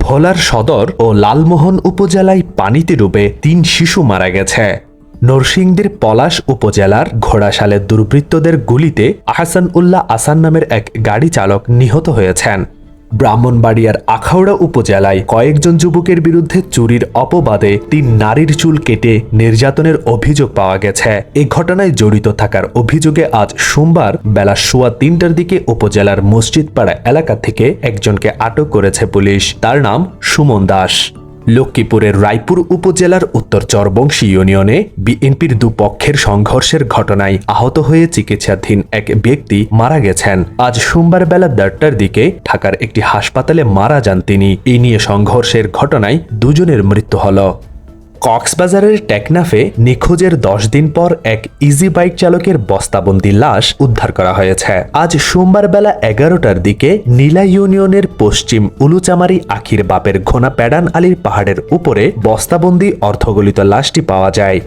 ভোলার সদর ও লালমোহন উপজেলায় পানিতে ডুবে ৩ শিশু মারা গেছে। নরসিংদীর পলাশ উপজেলার ঘোড়াশালে দুর্বৃত্তদের গুলিতে আহসান উল্লাহ আসান নামের এক গাড়ি চালক নিহত হয়েছেন। ব্রাহ্মণবাড়িয়ার আখাউড়া উপজেলায় কয়েকজন যুবকের বিরুদ্ধে চুরির অপবাদে ৩ নারীর চুল কেটে নির্যাতনের অভিযোগ পাওয়া গেছে। এই ঘটনায় জড়িত থাকার অভিযোগে আজ সোমবার বেলা ৩:৩০টার দিকে উপজেলার মসজিদপাড়া এলাকা থেকে একজনকে আটক করেছে পুলিশ। তার নাম সুমন দাস। লক্ষ্মীপুরের রায়পুর উপজেলার উত্তর চরবংশী ইউনিয়নে বিএনপির দুপক্ষের সংঘর্ষের ঘটনায় আহত হয়ে চিকিৎসাধীন এক ব্যক্তি মারা গেছেন। আজ সোমবার বেলা ১:৩০টার দিকে ঢাকার একটি হাসপাতালে মারা যান তিনি। এই নিয়ে সংঘর্ষের ঘটনায় দুজনের মৃত্যু হল। কক্সবাজারের টেকনাফে নিখোঁজের ১০ দিন পর এক ইজি বাইক চালকের বস্তাবন্দি লাশ উদ্ধার করা হয়েছে। আজ সোমবার বেলা ১১টার দিকে নীলা ইউনিয়নের পশ্চিম উলুচামারি আখির বাপের ঘোনা প্যাডান আলীর পাহাড়ের উপরে বস্তাবন্দি অর্ধগলিত লাশটি পাওয়া যায়।